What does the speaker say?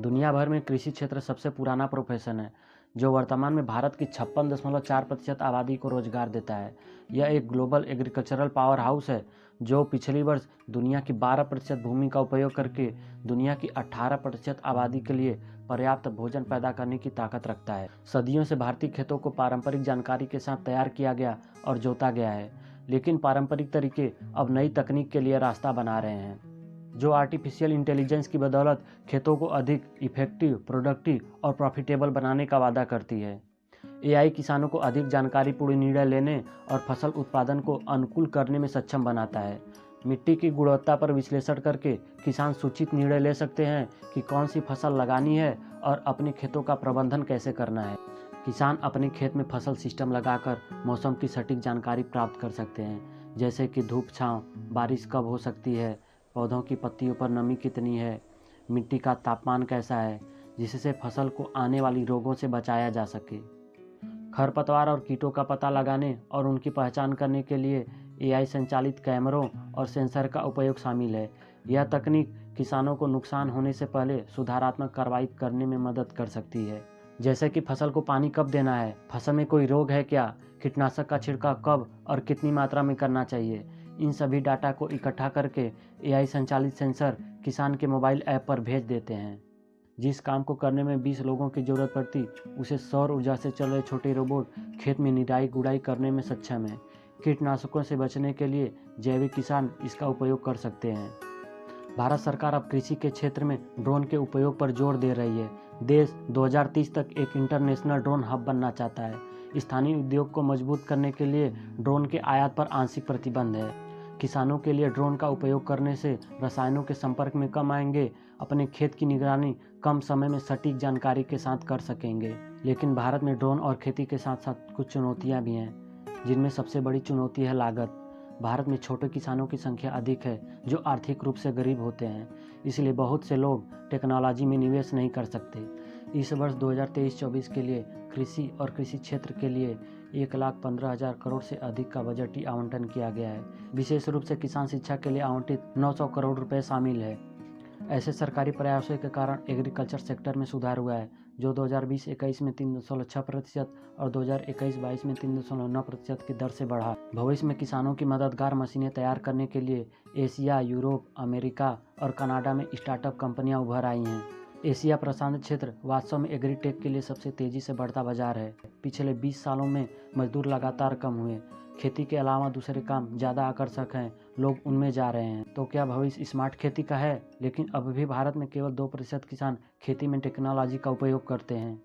दुनिया भर में कृषि क्षेत्र सबसे पुराना प्रोफेशन है, जो वर्तमान में भारत की 56.4% आबादी को रोजगार देता है। यह एक ग्लोबल एग्रीकल्चरल पावर हाउस है, जो पिछले वर्ष दुनिया की 12% भूमि का उपयोग करके दुनिया की 18% आबादी के लिए पर्याप्त भोजन पैदा करने की ताकत रखता है। सदियों से भारतीय खेतों को पारंपरिक जानकारी के साथ तैयार किया गया और जोता गया है, लेकिन पारंपरिक तरीके अब नई तकनीक के लिए रास्ता बना रहे हैं, जो आर्टिफिशियल इंटेलिजेंस की बदौलत खेतों को अधिक इफेक्टिव, प्रोडक्टिव और प्रॉफिटेबल बनाने का वादा करती है। एआई किसानों को अधिक जानकारीपूर्ण निर्णय लेने और फसल उत्पादन को अनुकूल करने में सक्षम बनाता है। मिट्टी की गुणवत्ता पर विश्लेषण करके किसान सूचित निर्णय ले सकते हैं कि कौन सी फसल लगानी है और अपने खेतों का प्रबंधन कैसे करना है। किसान अपने खेत में फसल सिस्टम लगाकर मौसम की सटीक जानकारी प्राप्त कर सकते हैं, जैसे कि धूप छांव, बारिश कब हो सकती है, पौधों की पत्तियों पर नमी कितनी है, मिट्टी का तापमान कैसा है, जिससे फसल को आने वाली रोगों से बचाया जा सके। खरपतवार और कीटों का पता लगाने और उनकी पहचान करने के लिए एआई संचालित कैमरों और सेंसर का उपयोग शामिल है। यह तकनीक किसानों को नुकसान होने से पहले सुधारात्मक कार्रवाई करने में मदद कर सकती है, जैसे कि फसल को पानी कब देना है, फसल में कोई रोग है क्या, कीटनाशक का छिड़काव कब और कितनी मात्रा में करना चाहिए। इन सभी डाटा को इकट्ठा करके एआई संचालित सेंसर किसान के मोबाइल ऐप पर भेज देते हैं। जिस काम को करने में 20 लोगों की जरूरत पड़ती, उसे सौर ऊर्जा से चल रहे छोटे रोबोट खेत में निराई गुड़ाई करने में सक्षम है। कीटनाशकों से बचने के लिए जैविक किसान इसका उपयोग कर सकते हैं। भारत सरकार अब कृषि के क्षेत्र में ड्रोन के उपयोग पर जोर दे रही है। देश 2030 तक एक इंटरनेशनल ड्रोन हब बनना चाहता है। स्थानीय उद्योग को मजबूत करने के लिए ड्रोन के आयात पर आंशिक प्रतिबंध है। किसानों के लिए ड्रोन का उपयोग करने से रसायनों के संपर्क में कम आएंगे, अपने खेत की निगरानी कम समय में सटीक जानकारी के साथ कर सकेंगे। लेकिन भारत में ड्रोन और खेती के साथ साथ कुछ चुनौतियां भी हैं, जिनमें सबसे बड़ी चुनौती है लागत। भारत में छोटे किसानों की संख्या अधिक है, जो आर्थिक रूप से गरीब होते हैं, इसलिए बहुत से लोग टेक्नोलॉजी में निवेश नहीं कर सकते। इस वर्ष 2023-24 के लिए कृषि और कृषि क्षेत्र के लिए 1,15,000 करोड़ से अधिक का बजटीय आवंटन किया गया है। विशेष रूप से किसान शिक्षा के लिए आवंटित 900 करोड़ रुपए शामिल है। ऐसे सरकारी प्रयासों के कारण एग्रीकल्चर सेक्टर में सुधार हुआ है, जो 2020-21 में 3.6% और 2021-22 में 3.9% की दर से बढ़ा। भविष्य में किसानों की मददगार मशीनें तैयार करने के लिए एशिया, यूरोप, अमेरिका और कनाडा में स्टार्टअप कंपनियां उभर आई हैं। एशिया प्रशांत क्षेत्र वास्तव में एग्रीटेक के लिए सबसे तेजी से बढ़ता बाजार है। पिछले 20 सालों में मजदूर लगातार कम हुए, खेती के अलावा दूसरे काम ज़्यादा आकर्षक हैं, लोग उनमें जा रहे हैं। तो क्या भविष्य स्मार्ट खेती का है? लेकिन अब भी भारत में केवल 2% किसान खेती में टेक्नोलॉजी का उपयोग करते हैं।